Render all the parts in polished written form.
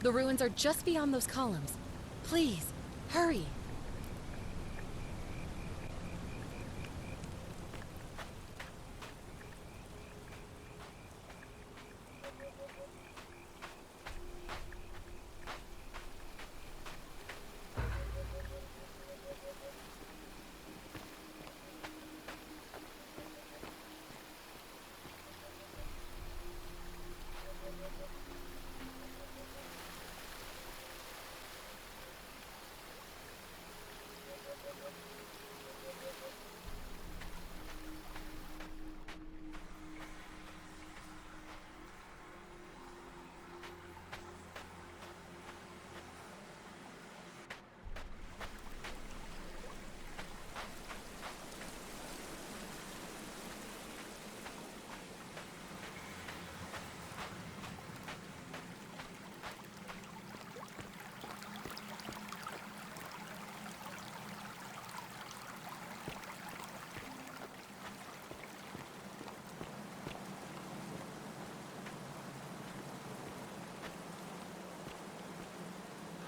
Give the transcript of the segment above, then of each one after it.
The ruins are just beyond those columns. Please, hurry.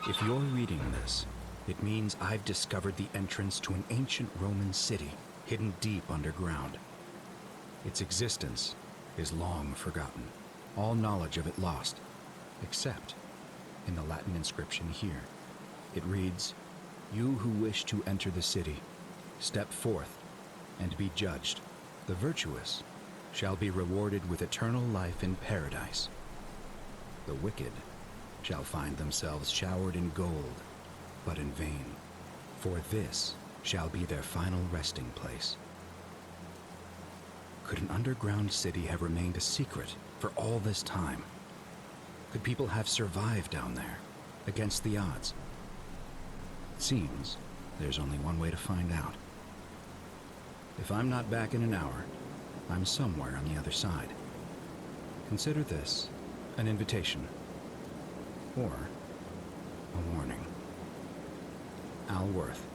If you're reading this, it means I've discovered the entrance to an ancient Roman city hidden deep underground. Its existence is long forgotten, all knowledge of it lost, except in the Latin inscription here. It reads, "You who wish to enter the city, step forth and be judged. The virtuous shall be rewarded with eternal life in paradise. The wicked shall find themselves showered in gold, but in vain, for this shall be their final resting place." Could an underground city have remained a secret for all this time? Could people have survived down there, against the odds? It seems there's only one way to find out. If I'm not back in an hour, I'm somewhere on the other side. Consider this an invitation. Or a warning. Al Worth.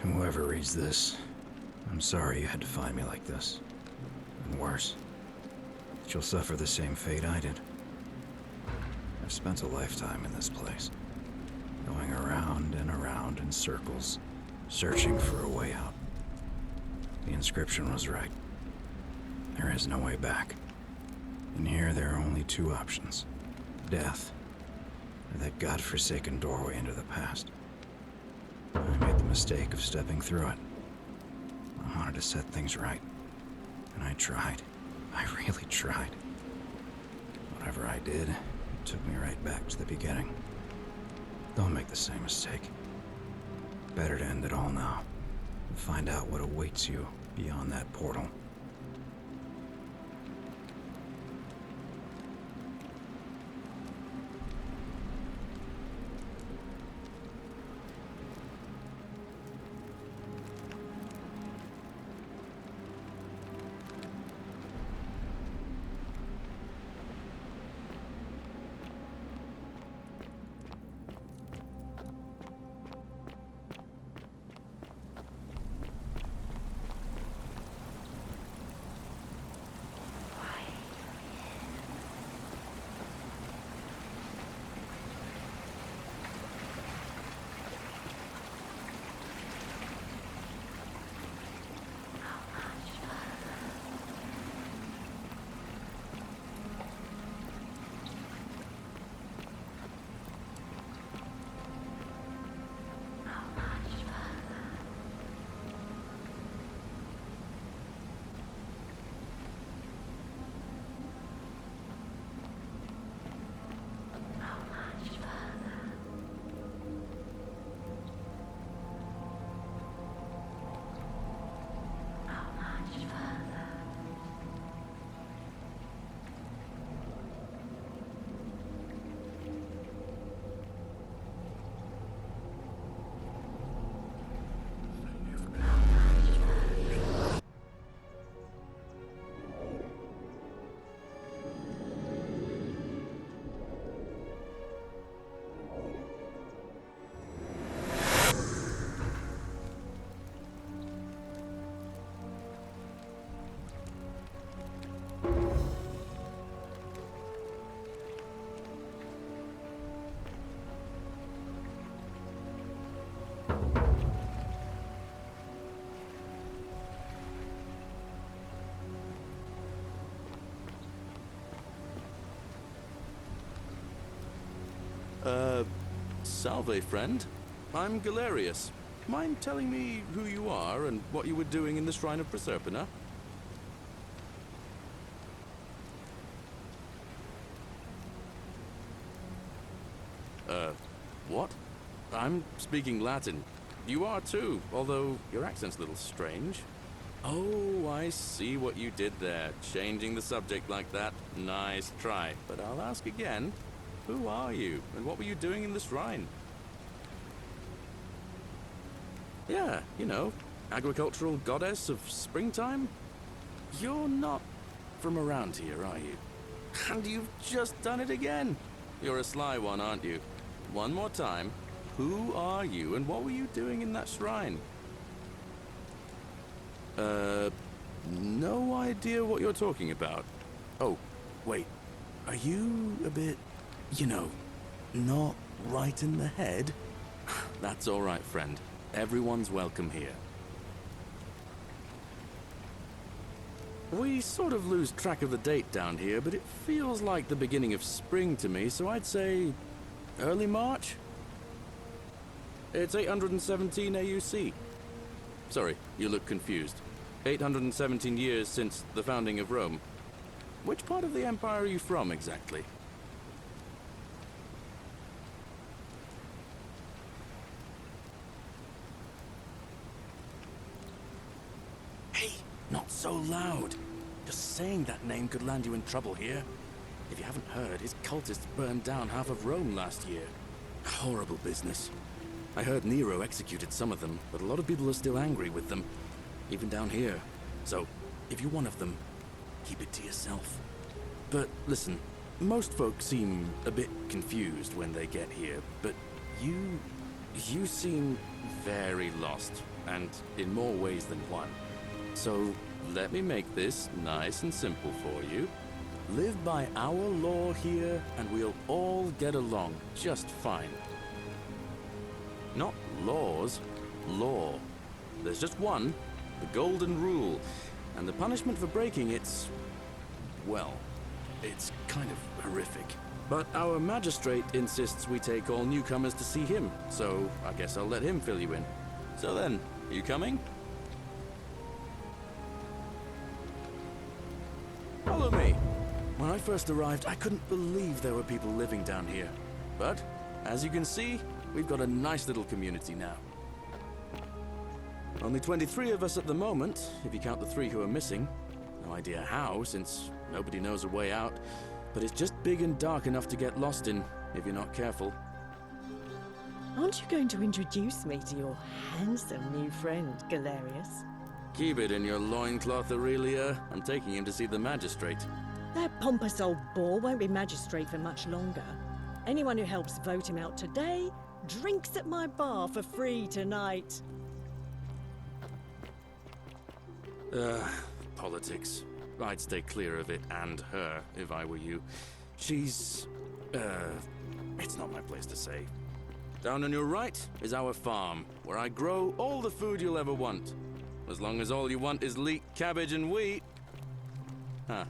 Whoever reads this, I'm sorry you had to find me like this. And worse, that you'll suffer the same fate I did. I've spent a lifetime in this place, going around and around in circles, searching for a way out. The inscription was right. There is no way back. In here, there are only two options: death, or that godforsaken doorway into the past. I made the mistake of stepping through it. I wanted to set things right, and I tried. I really tried. Whatever I did, it took me right back to the beginning. Don't make the same mistake. Better to end it all now, and find out what awaits you beyond that portal. Salve, friend. I'm Galerius. Mind telling me who you are and what you were doing in the Shrine of Proserpina? What? I'm speaking Latin. You are too, although your accent's a little strange. Oh, I see what you did there. Changing the subject like that. Nice try. But I'll ask again. Who are you, and what were you doing in the shrine? Yeah, you know, agricultural goddess of springtime? You're not from around here, are you? And you've just done it again. You're a sly one, aren't you? One more time. Who are you, and what were you doing in that shrine? No idea what you're talking about. Oh, wait. Are you a bit, you know, not right in the head? That's all right, friend. Everyone's welcome here. We sort of lose track of the date down here, but it feels like the beginning of spring to me, so I'd say early March? It's 817 AUC. Sorry, you look confused. 817 years since the founding of Rome. Which part of the Empire are you from, exactly? Hey, not so loud. Just saying that name could land you in trouble here. If you haven't heard, his cultists burned down half of Rome last year. Horrible business. I heard Nero executed some of them, but a lot of people are still angry with them, even down here. So, if you're one of them, keep it to yourself. But listen, most folks seem a bit confused when they get here, but you seem very lost. and in more ways than one. So let me make this nice and simple for you. Live by our law here, and we'll all get along just fine. Not laws, law. There's just one, the golden rule, and the punishment for breaking it's, well, it's kind of horrific. But our magistrate insists we take all newcomers to see him, so I guess I'll let him fill you in. So then, you coming? Follow me. When I first arrived, I couldn't believe there were people living down here. But, as you can see, we've got a nice little community now. Only 23 of us at the moment, if you count the 3 who are missing. No idea how, since nobody knows a way out. But it's just big and dark enough to get lost in, if you're not careful. Aren't you going to introduce me to your handsome new friend, Galerius? Keep it in your loincloth, Aurelia. I'm taking him to see the magistrate. That pompous old bore won't be magistrate for much longer. Anyone who helps vote him out today drinks at my bar for free tonight. Politics. I'd stay clear of it and her if I were you. She's, it's not my place to say. Down on your right is our farm, where I grow all the food you'll ever want. As long as all you want is leek, cabbage, and wheat. Huh.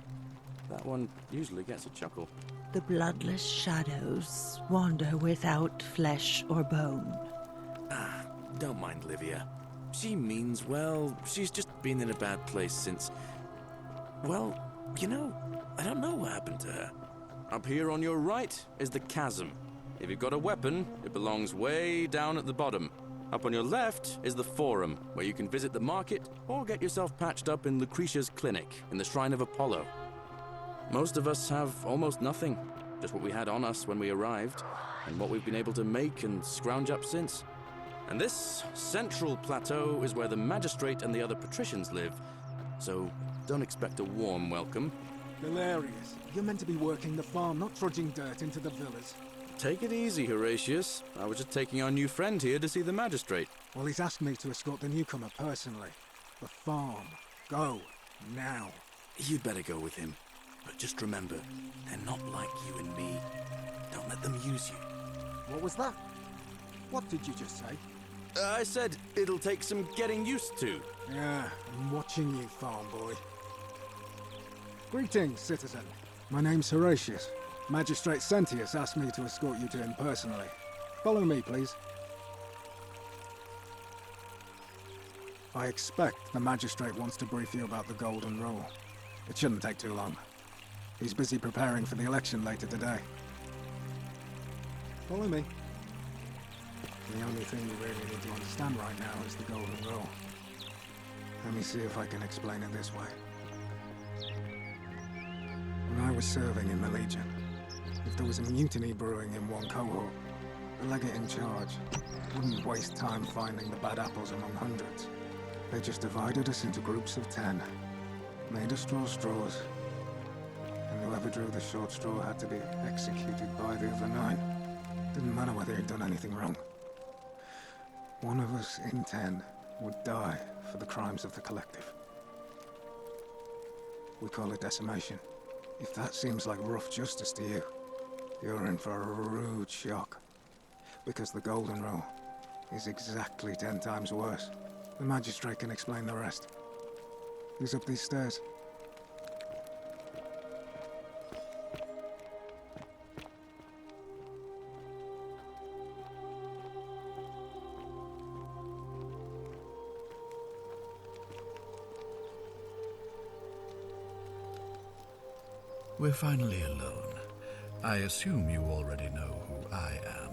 That one usually gets a chuckle. The bloodless shadows wander without flesh or bone. Don't mind Livia. She means well. She's just been in a bad place since... Well, you know, I don't know what happened to her. Up here on your right is the chasm. If you've got a weapon, it belongs way down at the bottom. Up on your left is the forum, where you can visit the market or get yourself patched up in Lucretia's clinic in the Shrine of Apollo. Most of us have almost nothing, just what we had on us when we arrived, and what we've been able to make and scrounge up since. And this central plateau is where the magistrate and the other patricians live, so don't expect a warm welcome. Hilarious. You're meant to be working the farm, not trudging dirt into the villas. Take it easy, Horatius. I was just taking our new friend here to see the magistrate. Well, he's asked me to escort the newcomer personally. The farm. Go. Now. You'd better go with him. But just remember, they're not like you and me. Don't let them use you. What was that? What did you just say? I said it'll take some getting used to. Yeah, I'm watching you, farm boy. Greetings, citizen. My name's Horatius. Magistrate Sentius asked me to escort you to him personally. Follow me, please. I expect the magistrate wants to brief you about the Golden Rule. It shouldn't take too long. He's busy preparing for the election later today. Follow me. The only thing you really need to understand right now is the Golden Rule. Let me see if I can explain it this way. When I was serving in the Legion, if there was a mutiny brewing in one cohort, the legate in charge wouldn't waste time finding the bad apples among hundreds. They just divided us into groups of 10, made us draw straws, and whoever drew the short straw had to be executed by the other 9. Didn't matter whether he'd done anything wrong. One of us in 10 would die for the crimes of the collective. We call it decimation. If that seems like rough justice to you, you're in for a rude shock. Because the Golden Rule is exactly 10 times worse. The magistrate can explain the rest. Who's up these stairs? We're finally alone. I assume you already know who I am.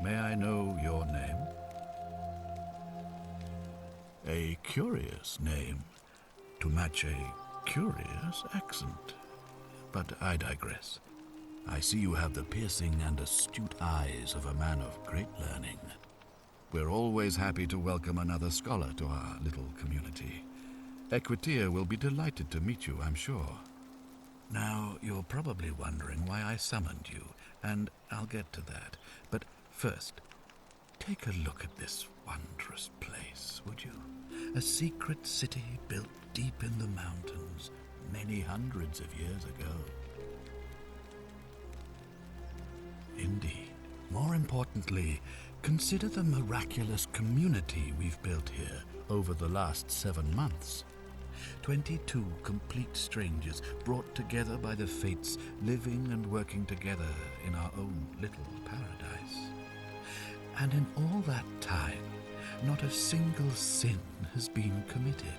May I know your name? A curious name, to match a curious accent. But I digress. I see you have the piercing and astute eyes of a man of great learning. We're always happy to welcome another scholar to our little community. Equitia will be delighted to meet you, I'm sure. Now, you're probably wondering why I summoned you, and I'll get to that. But first, take a look at this wondrous place, would you? A secret city built deep in the mountains many hundreds of years ago. Indeed. More importantly, consider the miraculous community we've built here over the last 7 months. 22 complete strangers brought together by the fates, living and working together in our own little paradise. And in all that time, not a single sin has been committed.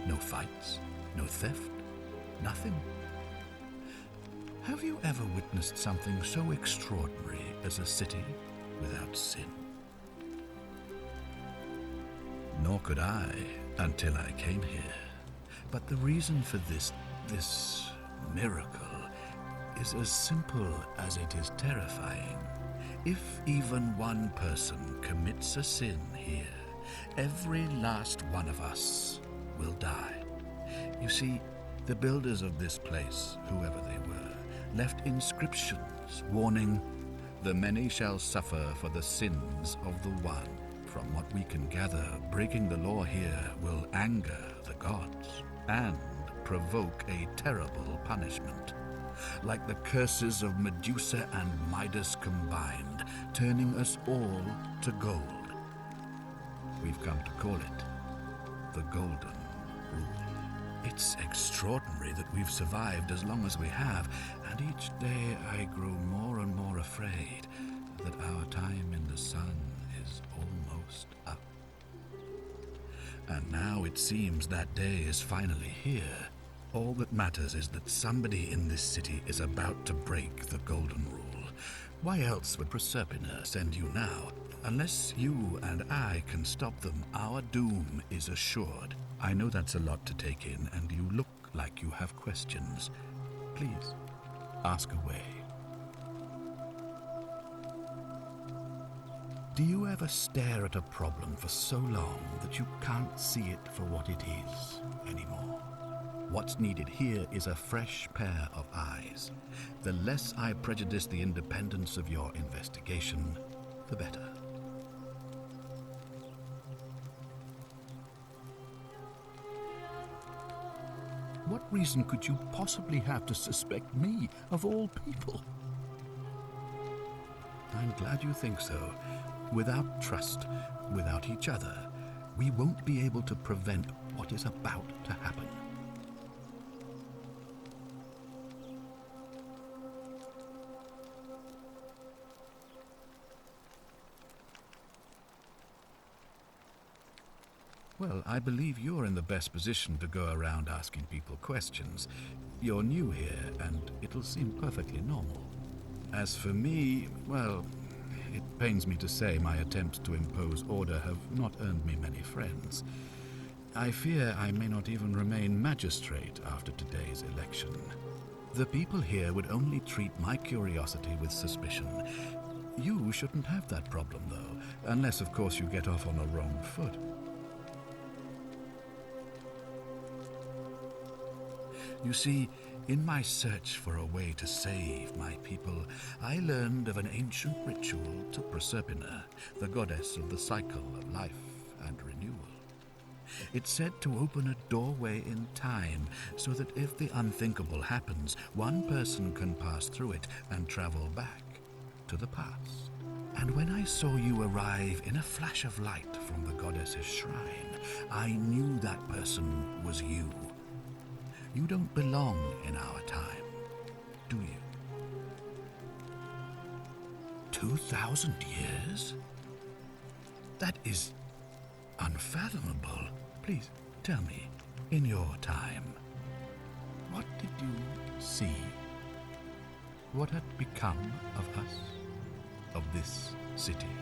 No fights, no theft, nothing. Have you ever witnessed something so extraordinary as a city without sin? Nor could I until I came here. But the reason for this miracle is as simple as it is terrifying. If even one person commits a sin here, every last one of us will die. You see, the builders of this place, whoever they were, left inscriptions warning, "The many shall suffer for the sins of the one." From what we can gather, breaking the law here will anger the gods and provoke a terrible punishment, like the curses of Medusa and Midas combined, turning us all to gold. We've come to call it the Golden Rule. It's extraordinary that we've survived as long as we have, and each day I grow more and more afraid that our time in the sun is almost up. And now it seems that day is finally here. All that matters is that somebody in this city is about to break the Golden Rule. Why else would Proserpina send you now? Unless you and I can stop them, our doom is assured. I know that's a lot to take in, and you look like you have questions. Please, ask away. Do you ever stare at a problem for so long that you can't see it for what it is anymore? What's needed here is a fresh pair of eyes. The less I prejudice the independence of your investigation, the better. What reason could you possibly have to suspect me, of all people? I'm glad you think so. Without trust, without each other, we won't be able to prevent what is about to happen. Well, I believe you're in the best position to go around asking people questions. You're new here, and it'll seem perfectly normal. As for me, well, it pains me to say my attempts to impose order have not earned me many friends. I fear I may not even remain magistrate after today's election. The people here would only treat my curiosity with suspicion. You shouldn't have that problem, though, unless, of course, you get off on a wrong foot. You see, in my search for a way to save my people, I learned of an ancient ritual to Proserpina, the goddess of the cycle of life and renewal. It's said to open a doorway in time, so that if the unthinkable happens, one person can pass through it and travel back to the past. And when I saw you arrive in a flash of light from the goddess's shrine, I knew that person was you. You don't belong in our time, do you? 2,000 years? That is unfathomable. Please, tell me, in your time, what did you see? What had become of us, of this city?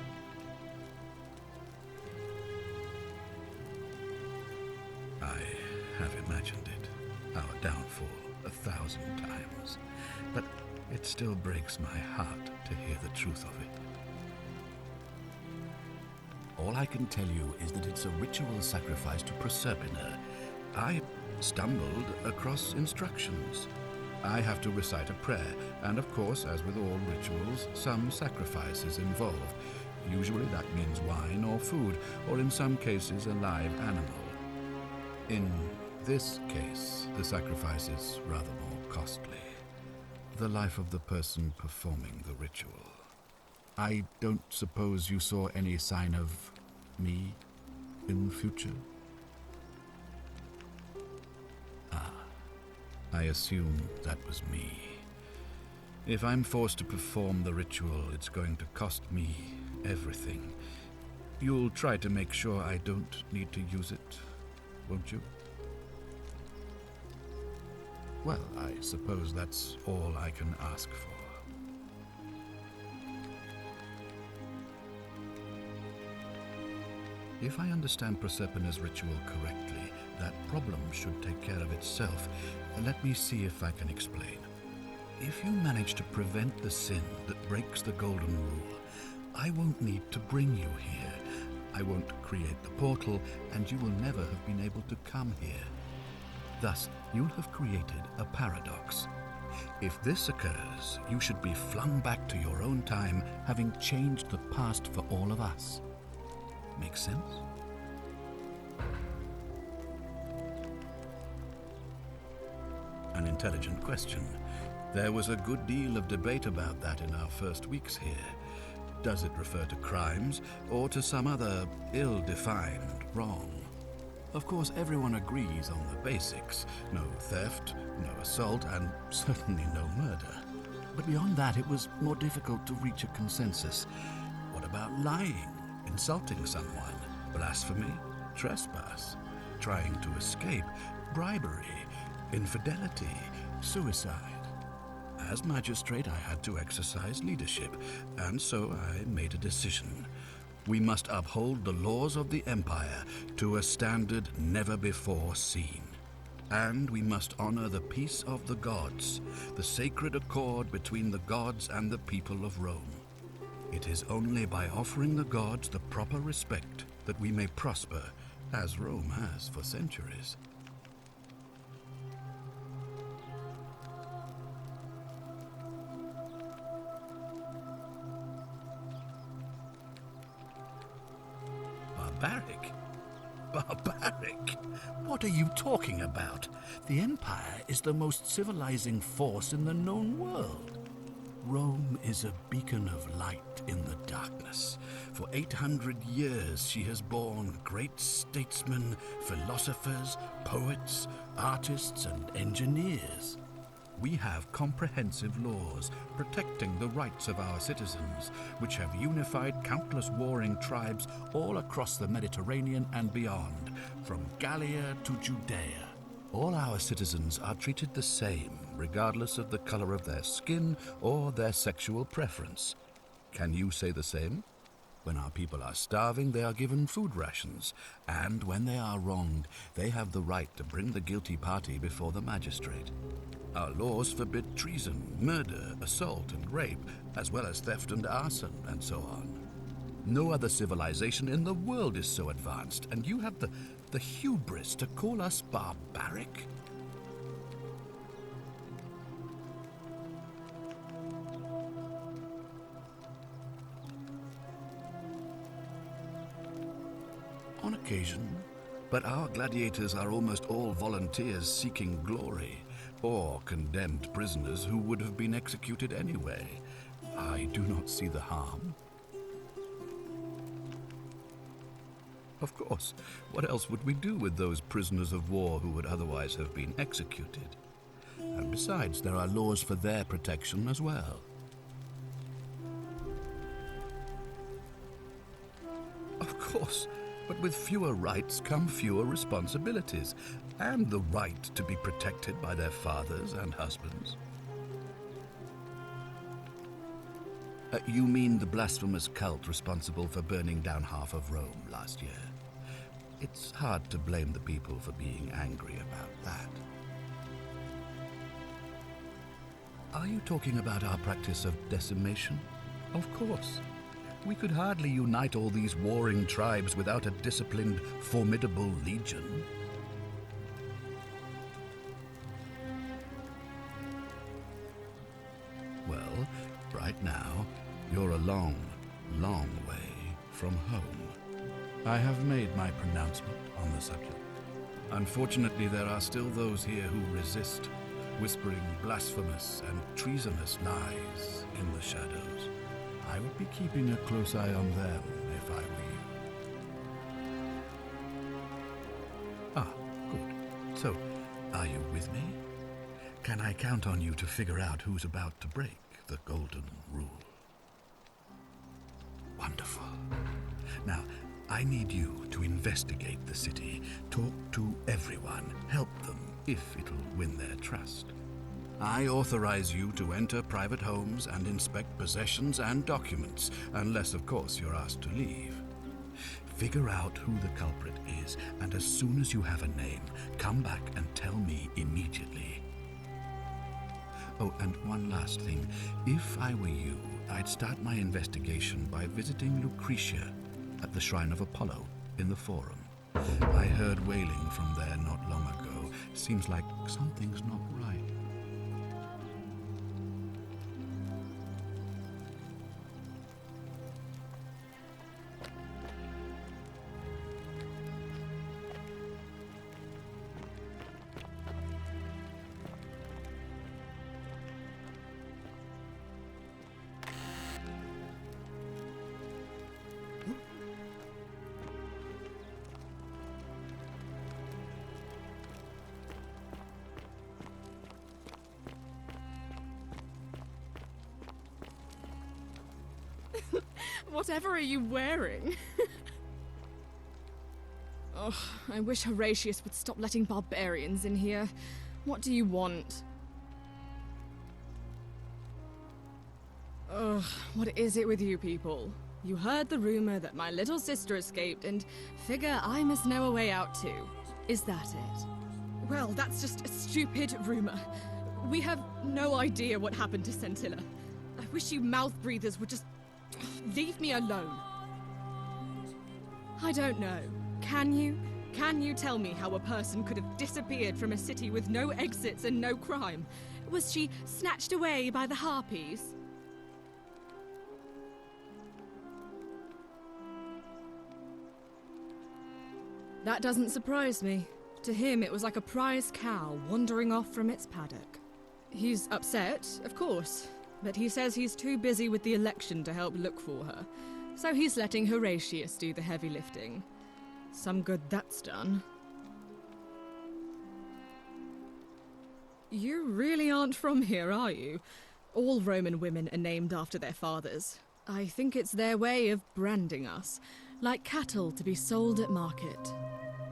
I have imagined it. Our downfall 1,000 times, but it still breaks my heart to hear the truth of it. All I can tell you is that it's a ritual sacrifice to Proserpina. I stumbled across instructions. I have to recite a prayer, and of course, as with all rituals, some sacrifice is involved. Usually that means wine or food, or in some cases a live animal. In this case, the sacrifice is rather more costly. The life of the person performing the ritual. I don't suppose you saw any sign of me in the future? I assume that was me. If I'm forced to perform the ritual, it's going to cost me everything. You'll try to make sure I don't need to use it, won't you? Well, I suppose that's all I can ask for. If I understand Prosperna's ritual correctly, that problem should take care of itself. Let me see if I can explain. If you manage to prevent the sin that breaks the Golden Rule, I won't need to bring you here. I won't create the portal, and you will never have been able to come here. Thus, you'll have created a paradox. If this occurs, you should be flung back to your own time, having changed the past for all of us. Make sense? An intelligent question. There was a good deal of debate about that in our first weeks here. Does it refer to crimes or to some other ill-defined wrong? Of course, everyone agrees on the basics. No theft, no assault, and certainly no murder. But beyond that, it was more difficult to reach a consensus. What about lying, insulting someone, blasphemy, trespass, trying to escape, bribery, infidelity, suicide? As magistrate, I had to exercise leadership, and so I made a decision. We must uphold the laws of the Empire to a standard never before seen. And we must honor the peace of the gods, the sacred accord between the gods and the people of Rome. It is only by offering the gods the proper respect that we may prosper, as Rome has for centuries. Barbaric? Barbaric? What are you talking about? The Empire is the most civilizing force in the known world. Rome is a beacon of light in the darkness. For 800 years she has borne great statesmen, philosophers, poets, artists, and engineers. We have comprehensive laws protecting the rights of our citizens, which have unified countless warring tribes all across the Mediterranean and beyond, from Gallia to Judea. All our citizens are treated the same, regardless of the color of their skin or their sexual preference. Can you say the same? When our people are starving, they are given food rations, and when they are wronged, they have the right to bring the guilty party before the magistrate. Our laws forbid treason, murder, assault, and rape, as well as theft and arson, and so on. No other civilization in the world is so advanced, and you have the hubris to call us barbaric? On occasion, but our gladiators are almost all volunteers seeking glory, or condemned prisoners who would have been executed anyway. I do not see the harm. Of course, what else would we do with those prisoners of war who would otherwise have been executed? And besides, there are laws for their protection as well. Of course, but with fewer rights come fewer responsibilities, and the right to be protected by their fathers and husbands. You mean the blasphemous cult responsible for burning down half of Rome last year? It's hard to blame the people for being angry about that. Are you talking about our practice of decimation? Of course. We could hardly unite all these warring tribes without a disciplined, formidable legion. Well, right now, you're a long, long way from home. I have made my pronouncement on the subject. Unfortunately, there are still those here who resist, whispering blasphemous and treasonous lies in the shadows. I would be keeping a close eye on them if I were you. Ah, good. So, are you with me? Can I count on you to figure out who's about to break the golden rule? Wonderful. Now, I need you to investigate the city, talk to everyone, help them if it'll win their trust. I authorize you to enter private homes and inspect possessions and documents, unless, of course, you're asked to leave. Figure out who the culprit is, and as soon as you have a name, come back and tell me immediately. Oh, and one last thing. If I were you, I'd start my investigation by visiting Lucretia at the Shrine of Apollo in the Forum. I heard wailing from there not long ago. Seems like something's not right. Whatever are you wearing? Oh, I wish Horatius would stop letting barbarians in here. What do you want? Ugh, what is it with you people? You heard the rumor that my little sister escaped and figure I must know a way out too. Is that it? Well, that's just a stupid rumor. We have no idea what happened to Scintilla. I wish you mouth breathers would just leave me alone. I don't know. Can you? Can you tell me how a person could have disappeared from a city with no exits and no crime? Was she snatched away by the harpies? That doesn't surprise me. To him, it was like a prize cow wandering off from its paddock. He's upset, of course, but he says he's too busy with the election to help look for her, so he's letting Horatius do the heavy lifting. Some good that's done. You really aren't from here, are you? All Roman women are named after their fathers. I think it's their way of branding us, like cattle to be sold at market.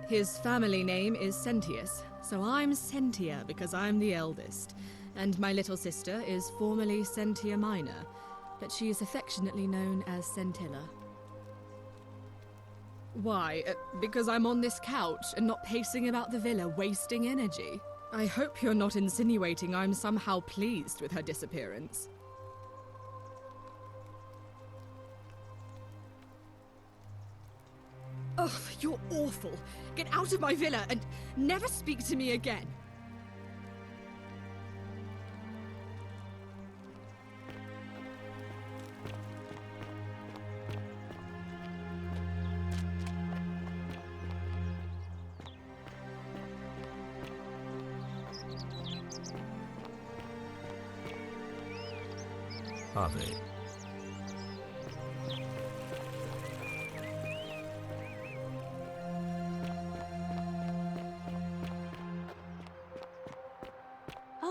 His family name is Sentius, so I'm Sentia because I'm the eldest. And my little sister is formerly Sentia Minor, but she is affectionately known as Scintilla. Why? Because I'm on this couch and not pacing about the villa, wasting energy? I hope you're not insinuating I'm somehow pleased with her disappearance. Ugh, you're awful. Get out of my villa and never speak to me again. Are they?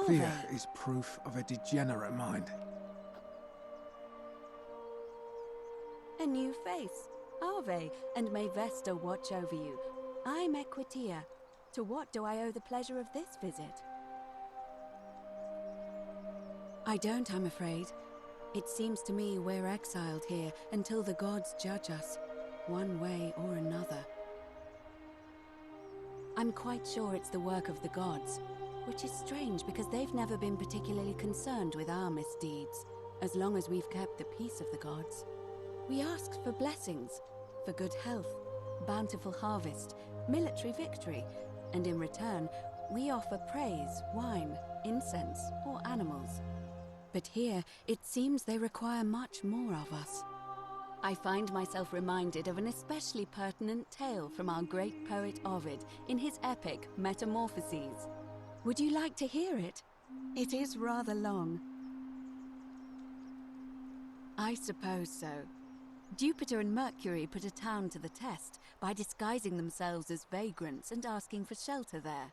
Fear is proof of a degenerate mind. A new face. Ave, and may Vesta watch over you. I'm Equitia. To what do I owe the pleasure of this visit? I don't, I'm afraid. It seems to me we're exiled here until the gods judge us, one way or another. I'm quite sure it's the work of the gods, which is strange because they've never been particularly concerned with our misdeeds, as long as we've kept the peace of the gods. We ask for blessings, for good health, bountiful harvest, military victory, and in return, we offer praise, wine, incense, or animals. But here, it seems they require much more of us. I find myself reminded of an especially pertinent tale from our great poet Ovid in his epic Metamorphoses. Would you like to hear it? It is rather long. I suppose so. Jupiter and Mercury put a town to the test by disguising themselves as vagrants and asking for shelter there.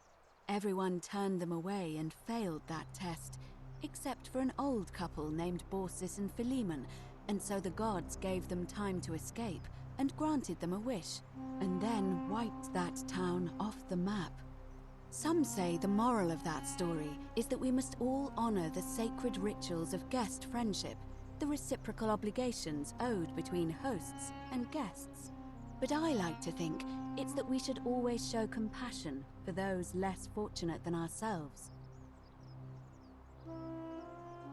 Everyone turned them away and failed that test, except for an old couple named Baucis and Philemon, and so the gods gave them time to escape and granted them a wish, and then wiped that town off the map. Some say the moral of that story is that we must all honor the sacred rituals of guest friendship, the reciprocal obligations owed between hosts and guests. But I like to think it's that we should always show compassion for those less fortunate than ourselves.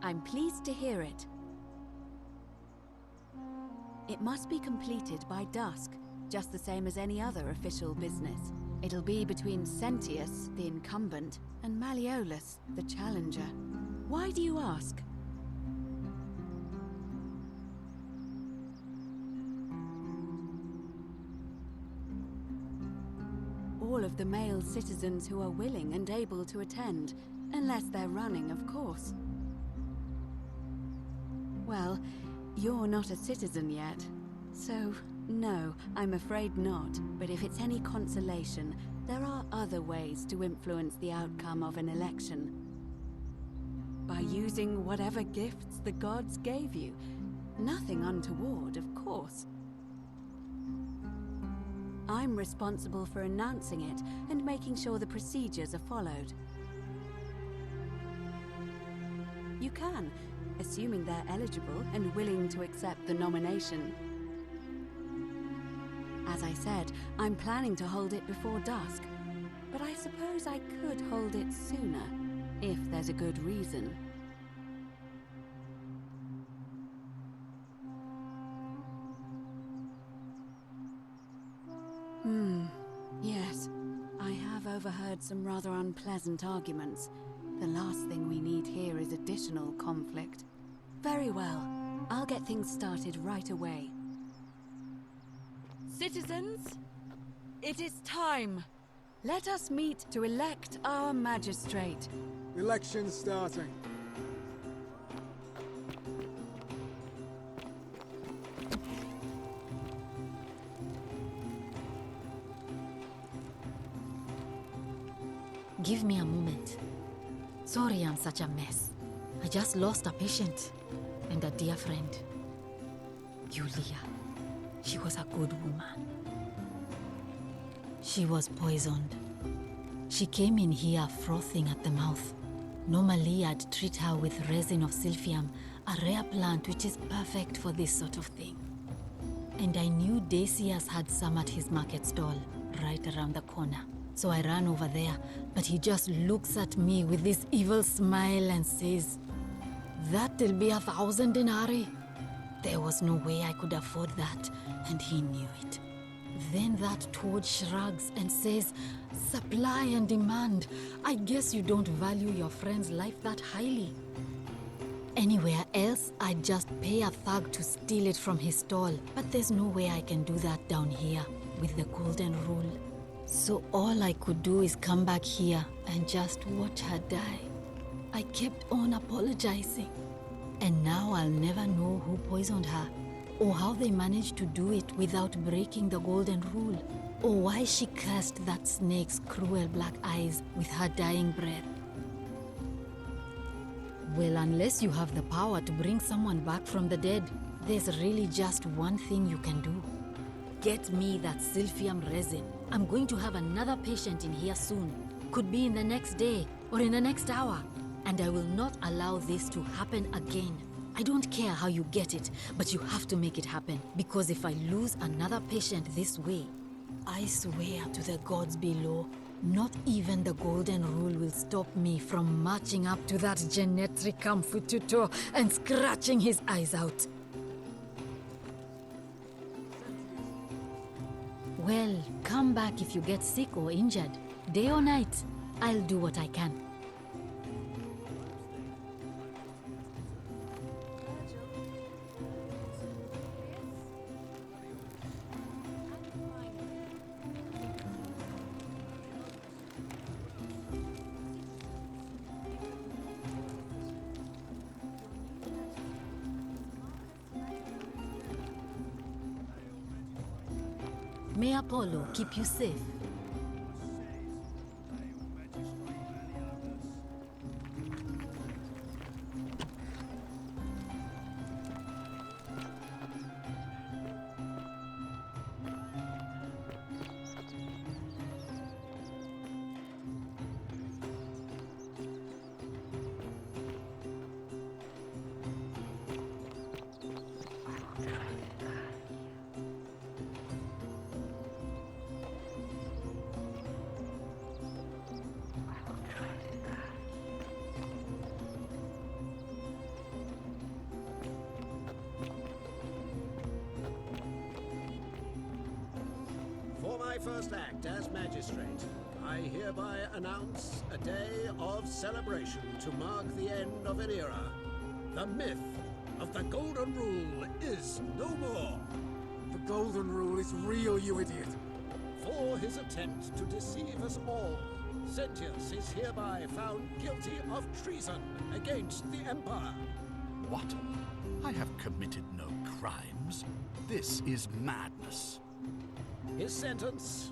I'm pleased to hear it. It must be completed by dusk, just the same as any other official business. It'll be between Sentius, the incumbent, and Malleolus, the challenger. Why do you ask? All of the male citizens who are willing and able to attend, unless they're running, of course. Well, you're not a citizen yet, so no, I'm afraid not. But if it's any consolation, there are other ways to influence the outcome of an election. By using whatever gifts the gods gave you. Nothing untoward, of course. I'm responsible for announcing it and making sure the procedures are followed. You can, assuming they're eligible and willing to accept the nomination. As I said, I'm planning to hold it before dusk, but I suppose I could hold it sooner, if there's a good reason. Yes, I have overheard some rather unpleasant arguments. The last thing we need here is additional conflict. Very well, I'll get things started right away. Citizens, it is time. Let us meet to elect our magistrate. Election starting. Give me a moment. Sorry I'm such a mess. I just lost a patient and a dear friend. Julia. She was a good woman. She was poisoned. She came in here frothing at the mouth. Normally I'd treat her with resin of silphium, a rare plant which is perfect for this sort of thing. And I knew Decius had some at his market stall, right around the corner. So I ran over there, but he just looks at me with this evil smile and says, "That'll be 1,000 denarii." There was no way I could afford that, and he knew it. Then that toad shrugs and says, "Supply and demand. I guess you don't value your friend's life that highly." Anywhere else, I'd just pay a thug to steal it from his stall, but there's no way I can do that down here with the golden rule. So all I could do is come back here and just watch her die. I kept on apologizing. And now I'll never know who poisoned her, or how they managed to do it without breaking the golden rule, or why she cursed that snake's cruel black eyes with her dying breath. Well, unless you have the power to bring someone back from the dead, there's really just one thing you can do. Get me that silphium resin. I'm going to have another patient in here soon. Could be in the next day or in the next hour. And I will not allow this to happen again. I don't care how you get it, but you have to make it happen. Because if I lose another patient this way, I swear to the gods below, not even the golden rule will stop me from marching up to that genetricum fututo and scratching his eyes out. Well, come back if you get sick or injured. Day or night, I'll do what I can. May Apollo keep you safe. For my first act as magistrate, I hereby announce a day of celebration to mark the end of an era. The myth of the Golden Rule is no more. The Golden Rule is real, you idiot. For his attempt to deceive us all, Sentius is hereby found guilty of treason against the Empire. What? I have committed no crimes. This is madness. His sentence: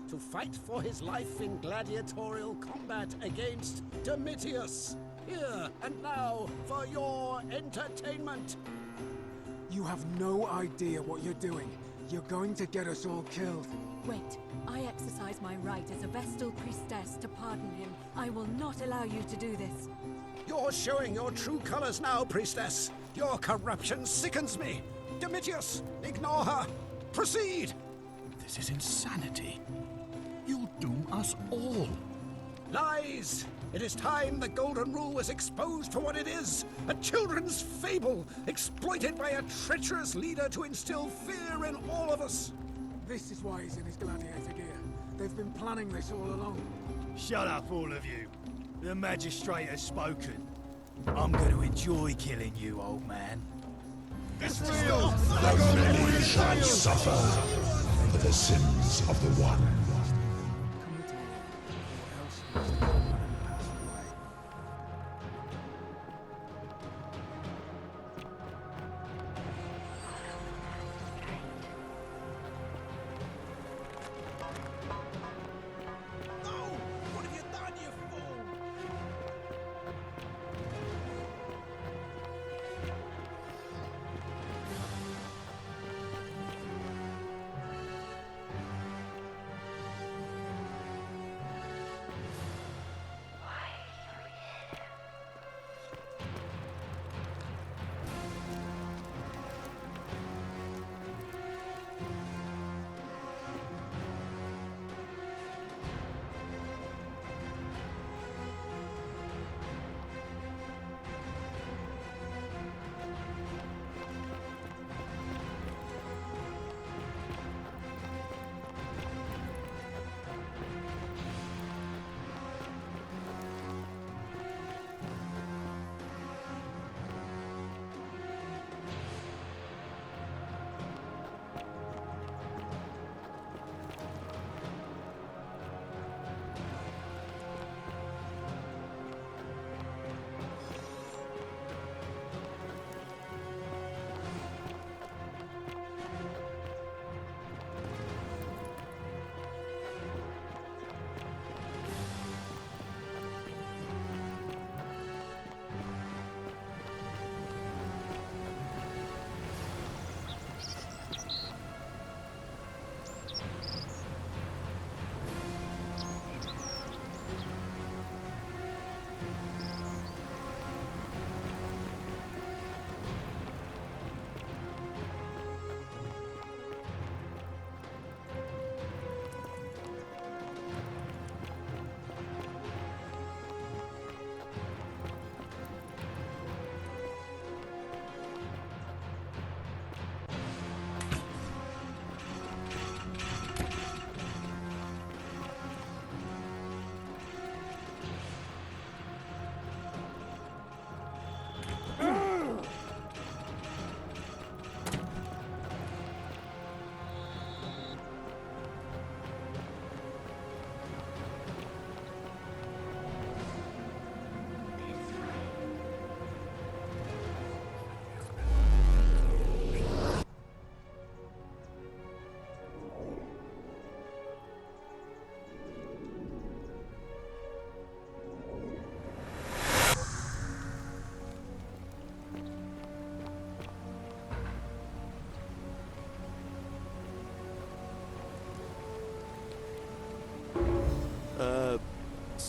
to fight for his life in gladiatorial combat against Domitius. Here and now for your entertainment. You have no idea what you're doing. You're going to get us all killed. Wait, I exercise my right as a Vestal priestess to pardon him. I will not allow you to do this. You're showing your true colors now, priestess. Your corruption sickens me. Domitius, ignore her. Proceed. This is insanity. You'll doom us all. Lies! It is time the Golden Rule was exposed for what it is. A children's fable, exploited by a treacherous leader to instill fear in all of us. This is why he's in his gladiator gear. They've been planning this all along. Shut up, all of you. The magistrate has spoken. I'm going to enjoy killing you, old man. Many shall suffer for the sins of the one.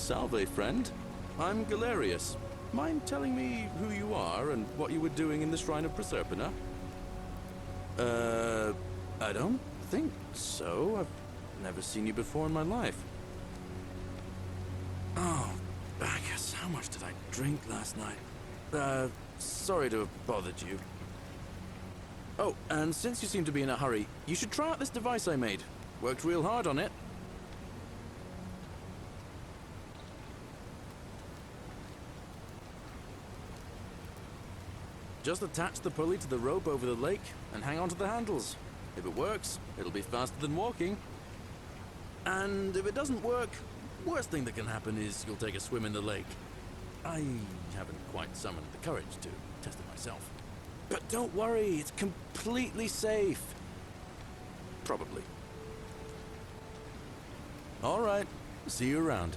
Salve, friend. I'm Galerius. Mind telling me who you are and what you were doing in the Shrine of Proserpina? I don't think so. I've never seen you before in my life. Oh, Bacchus, how much did I drink last night? Sorry to have bothered you. Oh, and since you seem to be in a hurry, you should try out this device I made. Worked real hard on it. Just attach the pulley to the rope over the lake and hang on to the handles. If it works, it'll be faster than walking. And if it doesn't work, worst thing that can happen is you'll take a swim in the lake. I haven't quite summoned the courage to test it myself. But don't worry, it's completely safe. Probably. All right, see you around.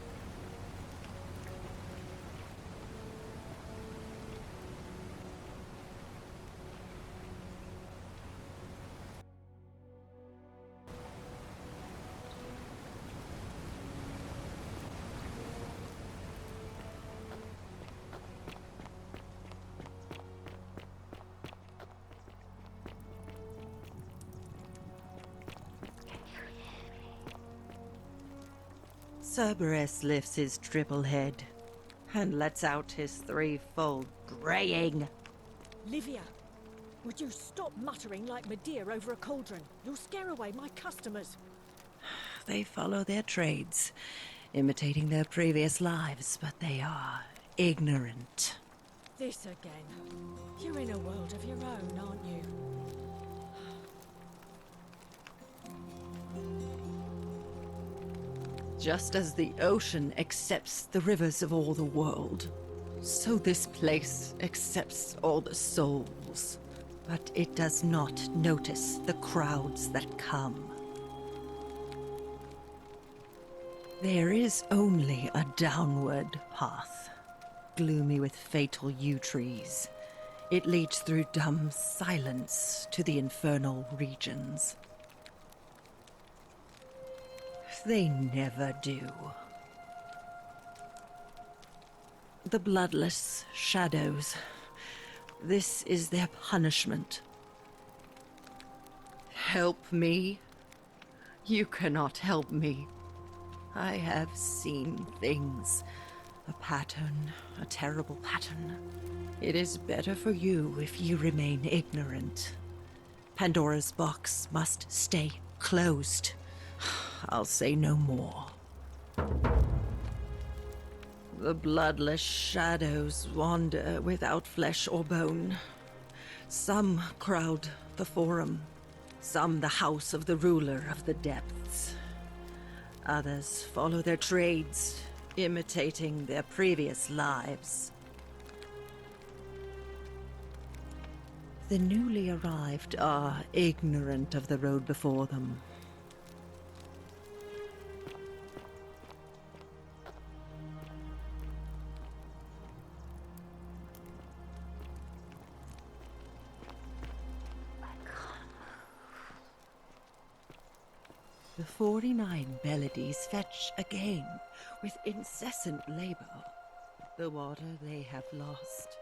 Cerberus lifts his triple head and lets out his threefold braying. Livia, would you stop muttering like Medea over a cauldron? You'll scare away my customers. They follow their trades, imitating their previous lives, but they are ignorant. This again. You're in a world of your own, aren't you? Just as the ocean accepts the rivers of all the world, so this place accepts all the souls. But it does not notice the crowds that come. There is only a downward path, gloomy with fatal yew trees. It leads through dumb silence to the infernal regions. They never do. The bloodless shadows. This is their punishment. Help me. You cannot help me. I have seen things. A pattern, a terrible pattern. It is better for you if you remain ignorant. Pandora's box must stay closed. I'll say no more. The bloodless shadows wander without flesh or bone. Some crowd the forum, some the house of the ruler of the depths. Others follow their trades, imitating their previous lives. The newly arrived are ignorant of the road before them. The 49 Bellides fetch again with incessant labor the water they have lost.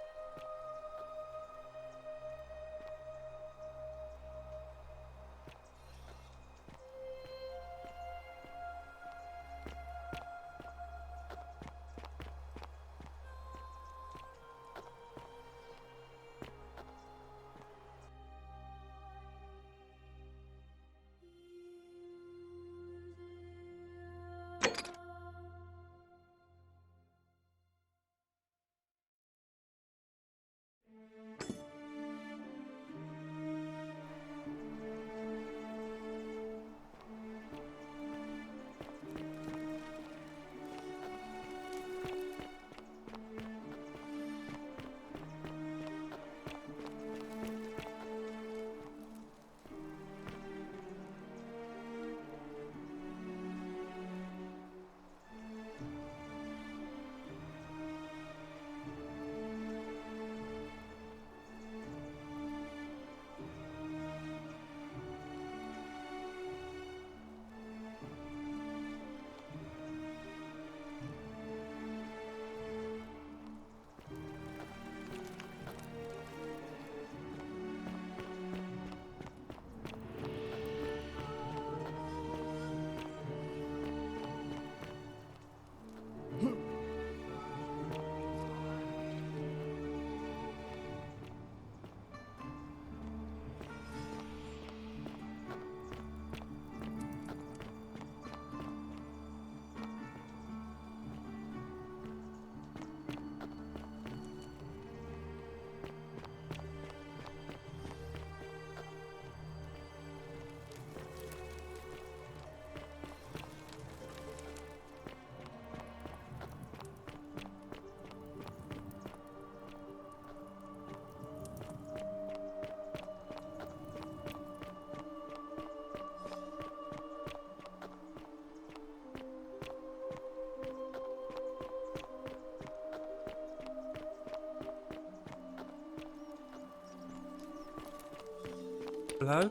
Hello?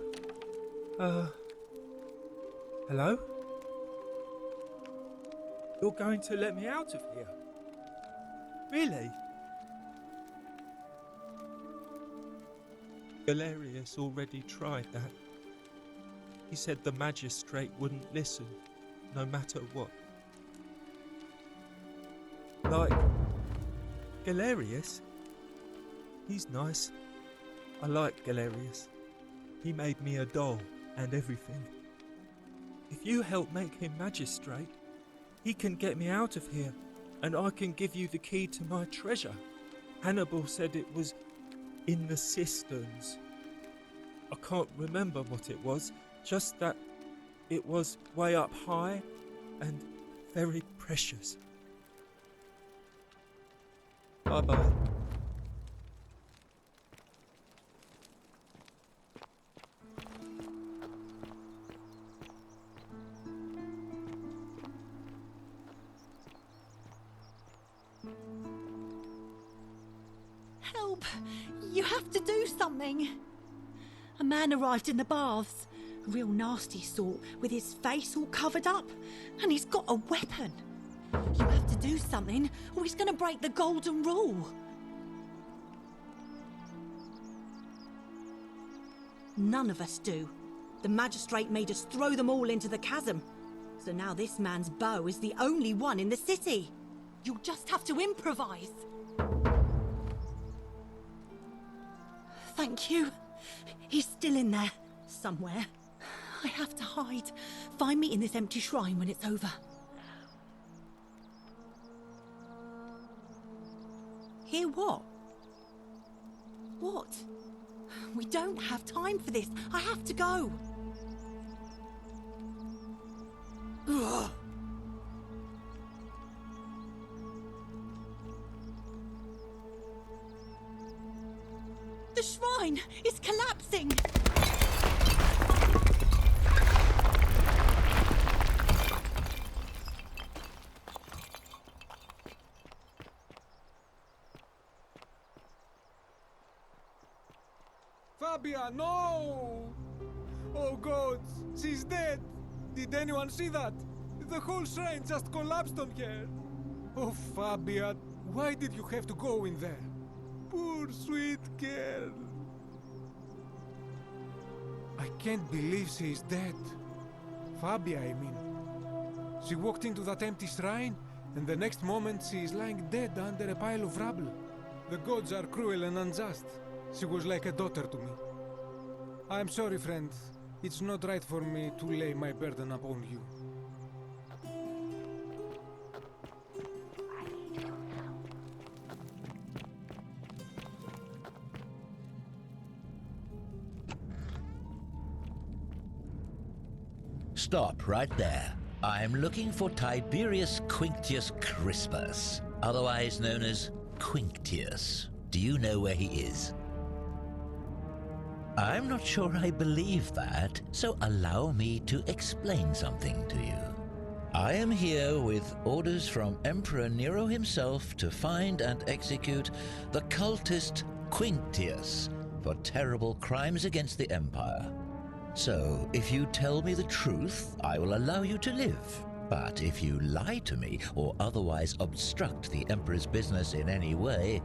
Hello? You're going to let me out of here? Really? Galerius already tried that. He said the magistrate wouldn't listen, no matter what. Like, Galerius? He's nice. I like Galerius. He made me a doll and everything. If you help make him magistrate, he can get me out of here, and I can give you the key to my treasure. Hannibal said it was in the cisterns. I can't remember what it was, just that it was way up high and very precious. Bye-bye. Help! You have to do something! A man arrived in the baths. A real nasty sort, with his face all covered up. And he's got a weapon. You have to do something, or he's gonna break the golden rule. None of us do. The magistrate made us throw them all into the chasm. So now this man's bow is the only one in the city. You'll just have to improvise. Thank you. He's still in there, somewhere. I have to hide. Find me in this empty shrine when it's over. Hear what? What? We don't have time for this. I have to go. Ugh. The shrine is collapsing! Fabia, no! Oh gods, she's dead! Did anyone see that? The whole shrine just collapsed on her! Oh Fabia, why did you have to go in there? Poor sweet girl. I can't believe she is dead. Fabia, I mean. She walked into that empty shrine, and the next moment she is lying dead under a pile of rubble. The gods are cruel and unjust. She was like a daughter to me. I'm sorry, friend. It's not right for me to lay my burden upon you. Stop right there. I'm looking for Tiberius Quinctius Crispus, otherwise known as Quinctius. Do you know where he is? I'm not sure I believe that, so allow me to explain something to you. I am here with orders from Emperor Nero himself to find and execute the cultist Quinctius for terrible crimes against the Empire. So, if you tell me the truth, I will allow you to live. But if you lie to me or otherwise obstruct the Emperor's business in any way,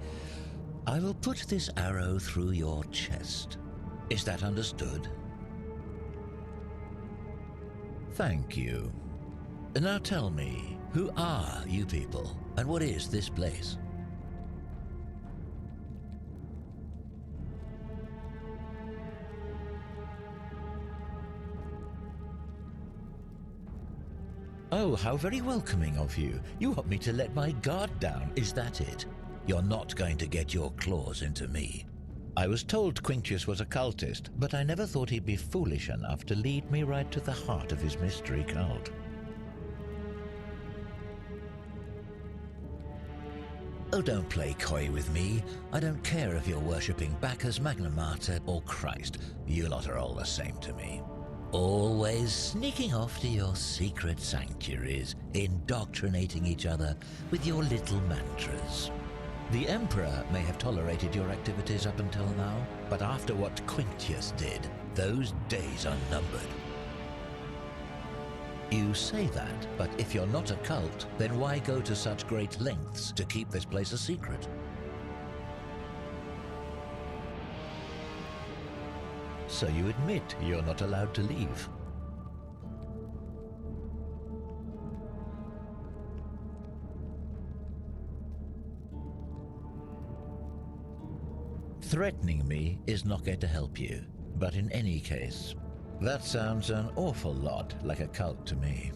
I will put this arrow through your chest. Is that understood? Thank you. Now tell me, who are you people, and what is this place? Oh, how very welcoming of you. You want me to let my guard down, is that it? You're not going to get your claws into me. I was told Quinctius was a cultist, but I never thought he'd be foolish enough to lead me right to the heart of his mystery cult. Oh, don't play coy with me. I don't care if you're worshipping Bacchus, Magna Mater, or Christ. You lot are all the same to me. Always sneaking off to your secret sanctuaries, indoctrinating each other with your little mantras. The Emperor may have tolerated your activities up until now, but after what Quinctius did, those days are numbered. You say that, but if you're not a cult, then why go to such great lengths to keep this place a secret? So you admit you're not allowed to leave. Threatening me is not going to help you, but in any case, that sounds an awful lot like a cult to me.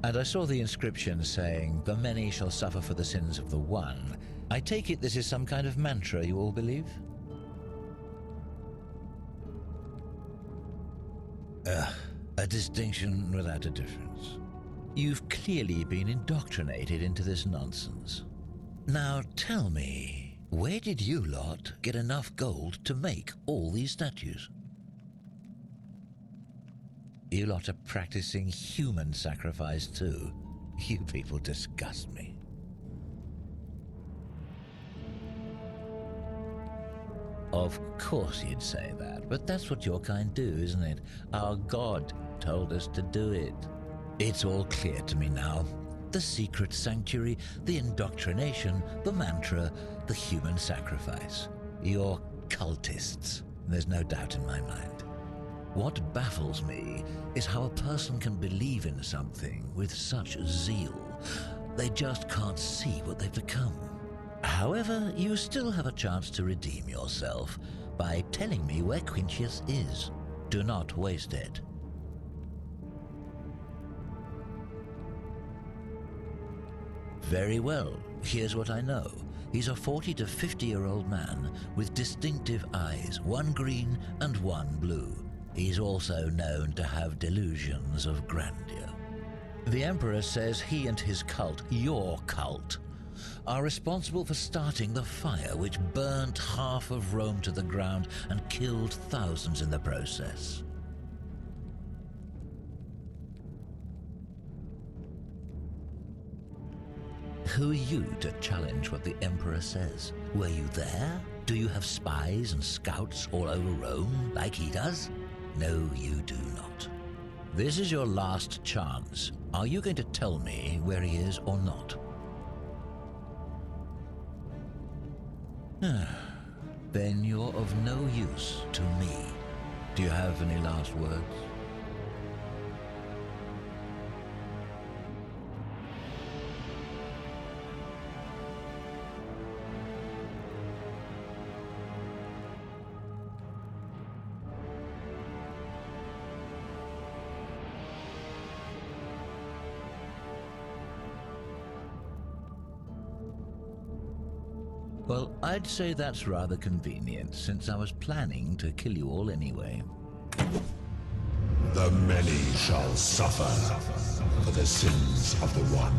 And I saw the inscription saying, "The many shall suffer for the sins of the one." I take it this is some kind of mantra you all believe? A distinction without a difference. You've clearly been indoctrinated into this nonsense. Now tell me, where did you lot get enough gold to make all these statues? You lot are practicing human sacrifice too. You people disgust me. Of course you'd say that, but that's what your kind do, isn't it? Our God told us to do it. It's all clear to me now. The secret sanctuary, the indoctrination, the mantra, the human sacrifice. You're cultists. There's no doubt in my mind. What baffles me is how a person can believe in something with such zeal. They just can't see what they've become. However, you still have a chance to redeem yourself by telling me where Quintius is. Do not waste it. Very well, here's what I know. He's a 40 to 50-year-old man with distinctive eyes, one green and one blue. He's also known to have delusions of grandeur. The Emperor says he and his cult, your cult, are responsible for starting the fire which burnt half of Rome to the ground and killed thousands in the process. Who are you to challenge what the Emperor says? Were you there? Do you have spies and scouts all over Rome like he does? No, you do not. This is your last chance. Are you going to tell me where he is or not? Then you're of no use to me. Do you have any last words? Well, I'd say that's rather convenient, since I was planning to kill you all anyway. The many shall suffer for the sins of the one.